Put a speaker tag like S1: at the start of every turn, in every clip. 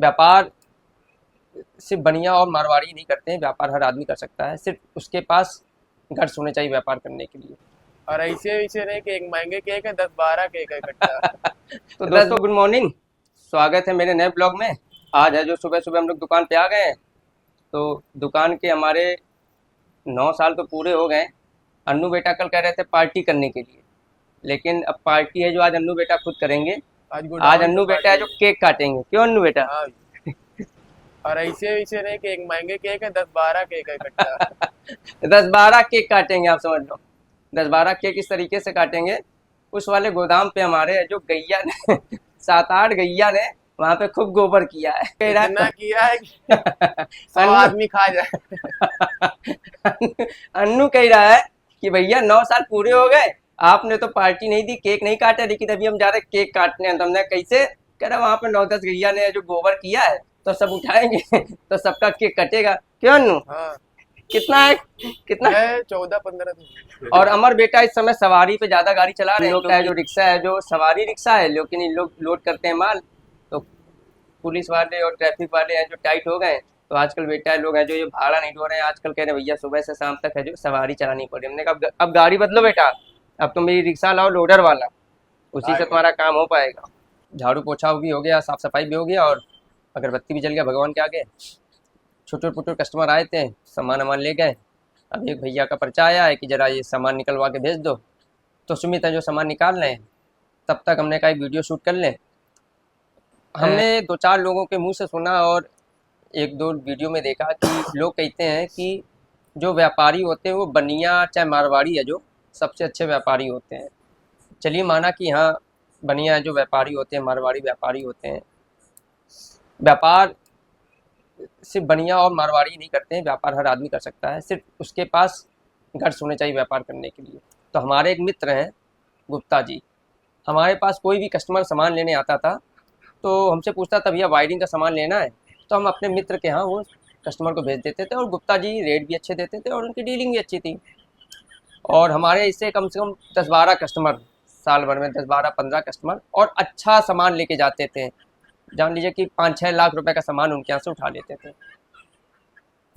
S1: व्यापार सिर्फ बनिया और मारवाड़ी नहीं करते हैं, व्यापार हर आदमी कर सकता है, सिर्फ उसके पास गट्स होने चाहिए व्यापार करने के लिए।
S2: और ऐसे वैसे नहीं कि एक महंगे केक है 10-12 केक है इकट्ठा।
S1: तो दोस्तों गुड मॉर्निंग, स्वागत है मेरे नए ब्लॉग में। आज है जो सुबह सुबह हम लोग दुकान पे आ गए हैं। तो दुकान के हमारे 9 साल तो पूरे हो गए। अन्नू बेटा कल कह रहे थे पार्टी करने के लिए, लेकिन अब पार्टी है जो आज अन्नू बेटा खुद करेंगे।
S2: आज
S1: आज
S2: गोडाउन पे
S1: अन्नू बेटा है
S2: पार्टी
S1: जो
S2: है।
S1: केक काटेंगे, क्यों अन्नू बेटा?
S2: हाँ। और ऐसे वैसे नहीं कि एक महंगे केक है 10-12 केक है इकट्ठा।
S1: 10-12 केक काटेंगे, आप समझ लो। 10-12 केक इस तरीके से काटेंगे। उस वाले गोदाम पे हमारे जो गैया ने 7-8 गैया ने वहां पे खूब गोबर किया है, कह रहा
S2: इतना किया है कि
S1: है
S2: 100
S1: अन्नू
S2: आदमी खा जाए।
S1: अन्नू कह रहा है कि भैया 9 साल पूरे हो गए, आपने तो पार्टी नहीं दी, केक नहीं काटा, लेकिन अभी हम जा रहे केक काटने हैं। तो हमने कैसे? कह रहा वहां पे 9-10 गैया ने जो गोबर किया है तो सब उठाएंगे तो सबका केक कटेगा, क्यों अन्नू?
S2: हाँ।
S1: कितना है? कितना?
S2: है 14-15
S1: और अमर बेटा इस समय सवारी पे ज्यादा गाड़ी चला रहे हैं। लोग का है जो रिक्शा है, जो सवारी रिक्शा है, लेकिन इन लोग लोड करते हैं माल। तो पुलिस वाले और ट्रैफिक वाले हैं जो टाइट हो गए। तो आजकल बेटा लोग हैं जो ये भाड़ा नहीं ढो रहे हैं, आजकल कह रहे हैं भैया सुबह से शाम तक है जो सवारी चलानी पड़ी। हमने कहा अब गाड़ी बदलो बेटा, अब तुम मेरी रिक्शा लाओ लोडर वाला, उसी से तुम्हारा काम हो पाएगा। झाड़ू पोछा भी हो गया, साफ सफाई भी हो गया, और अगरबत्ती भी जल गया भगवान के आगे। छोटे पुटुर कस्टमर आए थे, सामान वामान ले गए। अब एक भैया का पर्चा आया है कि जरा ये सामान निकलवा के भेज दो। तो सुमित है जो सामान निकाल रहे हैं, तब तक हमने कहा एक वीडियो शूट कर लें। हमने 2-4 लोगों के मुंह से सुना और 1-2 वीडियो में देखा कि लोग कहते हैं कि जो व्यापारी होते हैं वो बनिया चाहे मारवाड़ी है जो सबसे अच्छे व्यापारी होते हैं। चलिए माना कि हाँ, बनिया जो व्यापारी होते हैं, मारवाड़ी व्यापारी होते हैं। व्यापार सिर्फ बनिया और मारवाड़ी नहीं करते हैं, व्यापार हर आदमी कर सकता है, सिर्फ उसके पास गट्स होने चाहिए व्यापार करने के लिए। तो हमारे एक मित्र हैं गुप्ता जी, हमारे पास कोई भी कस्टमर सामान लेने आता था तो हमसे पूछता था भैया वायरिंग का सामान लेना है, तो हम अपने मित्र के यहाँ वो कस्टमर को भेज देते थे, और गुप्ता जी रेट भी अच्छे देते थे और उनकी डीलिंग भी अच्छी थी। और हमारे इससे कम से कम 10-12 कस्टमर, साल भर में 10-12-15 कस्टमर और अच्छा सामान लेके जाते थे। जान लीजिए कि 5-6 लाख रुपए का सामान उनके यहाँ से उठा लेते थे।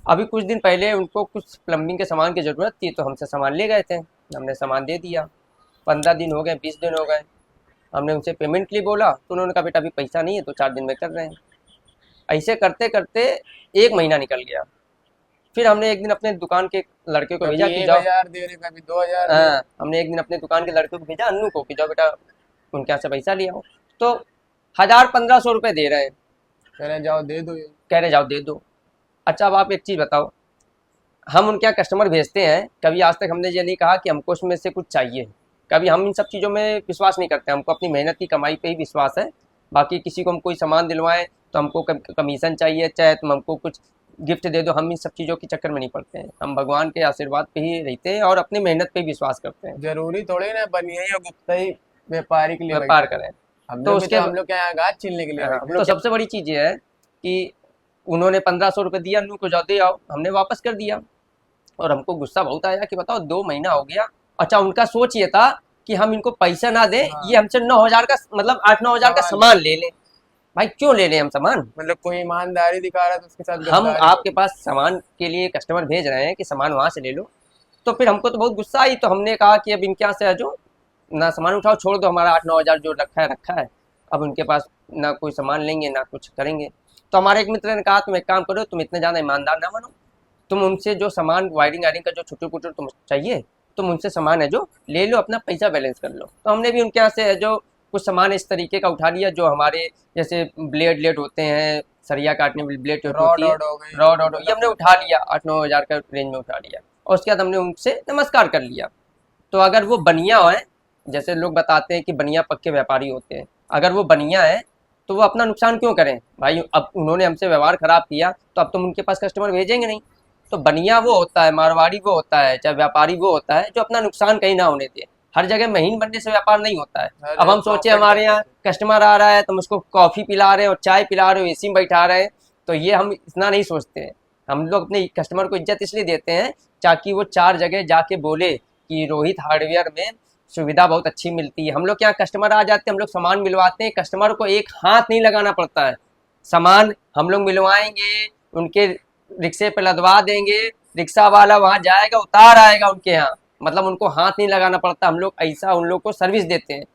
S1: अभी कुछ दिन पहले उनको कुछ प्लम्बिंग के सामान की ज़रूरत थी तो हमसे सामान ले गए थे, हमने सामान दे दिया। 15 दिन हो गए, 20 दिन हो गए, हमने उनसे पेमेंट के लिए बोला तो उन्होंने कहा बेटा अभी पैसा नहीं है, तो 4 दिन में कर रहे हैं। ऐसे करते करते 1 महीना निकल गया। फिर हमने एक दिन अपने दुकान के लड़के को
S2: कभी
S1: भेजा कि
S2: एक
S1: जाओ।
S2: हजार दे रहे, कभी 2,000 दे रहे।
S1: हाँ, हमने एक दिन अपने दुकान के लड़के को भेजा अन्नू को कि जाओ बेटा उनके यहाँ से पैसा ले आओ। तो 1000-1500 रुपये दे रहे हैं,
S2: कह रहे जाओ दे दो ये।
S1: कह रहे जाओ दे दो। अच्छा अब आप एक चीज़ बताओ, हम उनके यहाँ कस्टमर भेजते हैं, कभी आज तक हमने ये नहीं कहा कि हमको उसमें से कुछ चाहिए। कभी हम इन सब चीज़ों में विश्वास नहीं करते, हमको अपनी मेहनत की कमाई पे ही विश्वास है। बाकी किसी को हम कोई सामान दिलवाएं तो हमको कमीशन चाहिए, चाहे तुम हमको कुछ गिफ्ट दे दो, हम इन सब चीज़ों के चक्कर में नहीं पड़ते हैं। हम भगवान के आशीर्वाद पे ही रहते हैं और अपनी मेहनत पे ही विश्वास करते हैं,
S2: जरूरी थोड़ी ना बनिया ही और गुप्ता ही व्यापारी के लिए
S1: व्यापार
S2: बैठे।
S1: करें।
S2: हम
S1: तो
S2: लोग भी
S1: उसके
S2: तो हम लोग क्या यहाँ घास छीलने के लिए
S1: हाँ,
S2: बैठे
S1: तो
S2: हैं।
S1: सबसे बड़ी चीज़ ये है कि उन्होंने 1500 रुपये दिया, अन्नू को जाओ दे आओ, हमने वापस कर दिया। और हमको गुस्सा बहुत आया कि बताओ 2 महीना हो गया। अच्छा उनका सोच ये था कि हम इनको पैसा ना दें,
S2: हाँ।
S1: ये हमसे 9,000 का मतलब 8-9 हज़ार का
S2: सामान
S1: सामान ले लें। भाई क्यों ले लें हम सामान?
S2: मतलब कोई ईमानदारी दिखा रहा है तो उसके साथ
S1: हम
S2: गद्दारी हो
S1: आपके
S2: गई।
S1: पास सामान के लिए कस्टमर भेज रहे हैं कि सामान वहाँ से ले लो। तो फिर हमको तो बहुत गुस्सा आई, तो हमने कहा कि अब इनके यहाँ से है जो ना सामान उठाओ, छोड़ दो, हमारा 8-9 हज़ार जो रखा है। अब उनके पास ना कोई सामान लेंगे ना कुछ करेंगे। तो हमारे एक मित्र ने कहा तुम एक काम करो, तुम इतने ज़्यादा ईमानदार ना बनो, तुम उनसे जो सामान वायरिंग वायरिंग का जो छोटे पुटुर तुम चाहिए, तुम उनसे सामान है जो ले लो, अपना पैसा बैलेंस कर लो। तो हमने भी उनके यहाँ से है जो कुछ सामान इस तरीके का उठा लिया, जो हमारे जैसे ब्लेड लेड होते हैं, सरिया काटने में ब्लेड
S2: रॉड
S1: होती है,
S2: ऑड हो गई जो
S1: रॉड
S2: कि
S1: ऑड, ये
S2: मतलब
S1: हमने उठा लिया, 8-9 हज़ार का रेंज में उठा लिया। और उसके बाद हमने उनसे नमस्कार कर लिया। तो अगर वो बनिया है, जैसे लोग बताते हैं कि बनिया पक्के व्यापारी होते हैं, अगर वो बनिया है तो वो अपना नुकसान क्यों करें भाई? अब उन्होंने हमसे व्यवहार खराब किया तो अब तुम उनके पास कस्टमर भेजेंगे नहीं। तो बनिया वो होता है, मारवाड़ी वो होता है, चाहे व्यापारी वो होता है जो अपना नुकसान कहीं ना होने दे। हर जगह महीन बनने से व्यापार नहीं होता है।
S2: हर
S1: अब
S2: जगह
S1: हम सोचे
S2: प्रॉफिट
S1: हमारे यहाँ
S2: करने से।
S1: कस्टमर आ रहा है तो हम उसको कॉफ़ी पिला रहे हैं और चाय पिला रहे हो, एसी में बैठा रहे हैं, तो ये हम इतना नहीं सोचते हैं। हम लोग अपने कस्टमर को इज्जत इसलिए देते हैं ताकि वो 4 जगह जाके बोले कि रोहित हार्डवेयर में सुविधा बहुत अच्छी मिलती है। हम लोग क्या कस्टमर आ जाते हैं, हम लोग सामान मिलवाते हैं, कस्टमर को एक हाथ नहीं लगाना पड़ता है, सामान हम लोग मिलवाएंगे, उनके रिक्शे पे लदवा देंगे, रिक्शा वाला वहां जाएगा, उतार आएगा उनके यहाँ, मतलब उनको हाथ नहीं लगाना पड़ता। हम लोग ऐसा उन लोग को सर्विस देते हैं।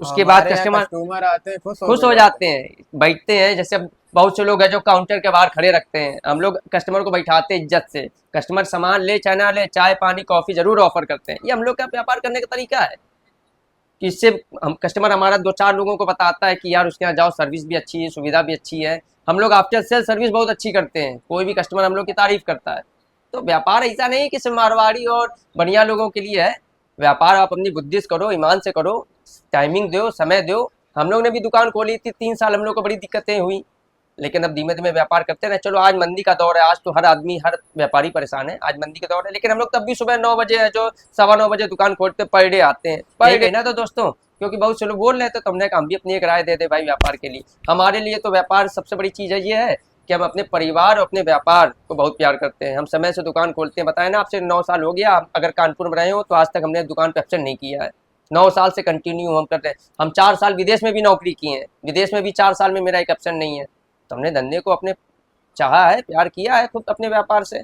S1: उसके बाद
S2: हमारे यहाँ
S1: कस्टमर
S2: कस्टमर आते हैं,
S1: खुश हो जाते हैं, बैठते हैं। जैसे अब बहुत से लोग हैं जो काउंटर के बाहर खड़े रखते हैं, हम लोग कस्टमर को बैठाते हैं इज्जत से। कस्टमर सामान ले चाहे ना ले, चाय पानी कॉफी जरूर ऑफर करते हैं। ये हम लोग का व्यापार करने का तरीका है कि इससे हम कस्टमर हमारा 2-4 लोगों को बताता है कि यार उसके यहाँ जाओ, सर्विस भी अच्छी है, सुविधा भी अच्छी है। हम लोग आफ्टर सेल सर्विस बहुत अच्छी करते हैं, कोई भी कस्टमर हम लोग की तारीफ करता है। तो व्यापार ऐसा नहीं कि सिर्फ मारवाड़ी और बढ़िया लोगों के लिए है। व्यापार आप अपनी बुद्धि से करो, ईमान से करो, टाइमिंग दो, समय दो। हम लोग ने भी दुकान खोली थी, 3 साल हम लोग को बड़ी दिक्कतें हुई, लेकिन अब धीमे धीमे व्यापार करते रहे। चलो आज मंदी का दौर है, आज तो हर आदमी हर व्यापारी परेशान है, आज मंदी का दौर है, लेकिन हम लोग तब भी सुबह 9 बजे है जो 9:15 बजे दुकान खोलते, पर डे आते हैं। पर डे ना तो दोस्तों, क्योंकि बहुत से लोग बोल रहे थे, तो हमने कहा हम भी अपनी एक राय दे दे भाई व्यापार के लिए। हमारे लिए तो व्यापार सबसे बड़ी चीज़ है, ये है कि हम अपने परिवार और अपने व्यापार को बहुत प्यार करते हैं। हम समय से दुकान खोलते हैं, बताया ना आपसे 9 साल हो गया। अगर कानपुर में रहे हो तो आज तक हमने दुकान पे एब्सेंट नहीं किया है। 9 साल से कंटिन्यू हम करते हैं। हम 4 साल विदेश में भी नौकरी किए हैं, विदेश में भी 4 साल में मेरा एक एब्सेंट नहीं है। तो हमने धंधे को अपने चाहा है, प्यार किया है खुद अपने व्यापार से,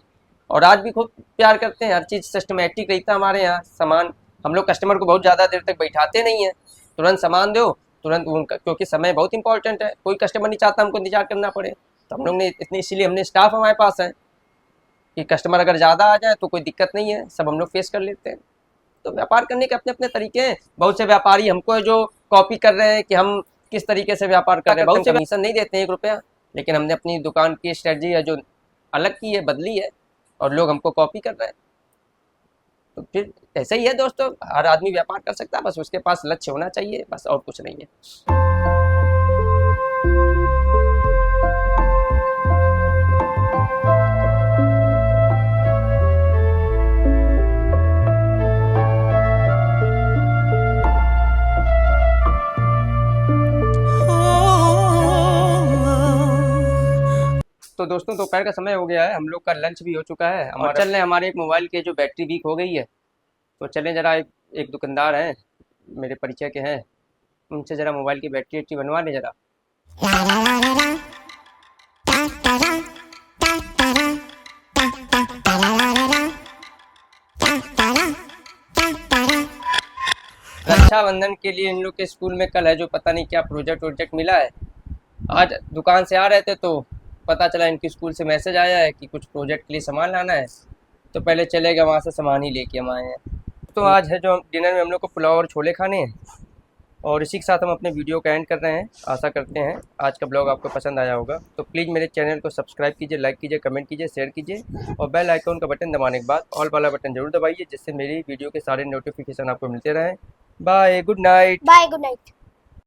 S1: और आज भी खुद प्यार करते हैं। हर चीज़ सिस्टमेटिक रहता है हमारे यहाँ। सामान हम लोग कस्टमर को बहुत ज़्यादा देर तक बैठाते नहीं हैं, तुरंत सामान दो, तुरंत उनका, क्योंकि समय बहुत इंपॉर्टेंट है। कोई कस्टमर नहीं चाहता हमको इंतजार करना पड़े, तो हम लोग ने इतनी, इसीलिए हमने स्टाफ हमारे पास है कि कस्टमर अगर ज़्यादा आ जाए तो कोई दिक्कत नहीं है, सब हम लोग फेस कर लेते हैं। तो व्यापार करने के अपने अपने तरीके हैं। बहुत से व्यापारी हमको है जो कॉपी कर रहे हैं कि हम किस तरीके से व्यापार कर रहे हैं। बहुत से कमीशन नहीं देते हैं 1 रुपया, लेकिन हमने अपनी दुकान की स्ट्रेटजी है जो अलग की है, बदली है, और लोग हमको कॉपी कर रहे हैं। तो फिर ऐसे ही है दोस्तों, हर आदमी व्यापार कर सकता है, बस उसके पास लक्ष्य होना चाहिए, बस और कुछ नहीं है। तो दोस्तों दोपहर का समय हो गया है, हम लोग का लंच भी हो चुका है। और चल रहे, हमारे एक मोबाइल के जो बैटरी वीक हो गई है, तो चलें जरा एक दुकानदार हैं मेरे परिचय के हैं, उनसे ज़रा मोबाइल की बैटरी वैटरी बनवा लें ज़रा। रक्षाबंधन के लिए इन लोग के स्कूल में कल है जो पता नहीं क्या प्रोजेक्ट मिला है। आज दुकान से आ रहे थे तो पता चला इनकी स्कूल से मैसेज आया है कि कुछ प्रोजेक्ट के लिए सामान लाना है, तो पहले चले गए वहाँ से सामान ही लेके हम आए हैं। तो आज है जो डिनर में हम लोग को पुलाव और छोले खाने हैं, और इसी के साथ हम अपने वीडियो का एंड कर रहे हैं। आशा करते हैं आज का ब्लॉग आपको पसंद आया होगा, तो प्लीज़ मेरे चैनल को सब्सक्राइब कीजिए, लाइक कीजिए, कमेंट कीजिए, शेयर कीजिए, और बेल आइकॉन का बटन दबाने के बाद ऑल वाला बटन जरूर दबाइए, जिससे मेरी वीडियो के सारे नोटिफिकेशन आपको मिलते रहें। Bye, good night.
S3: Bye, good night.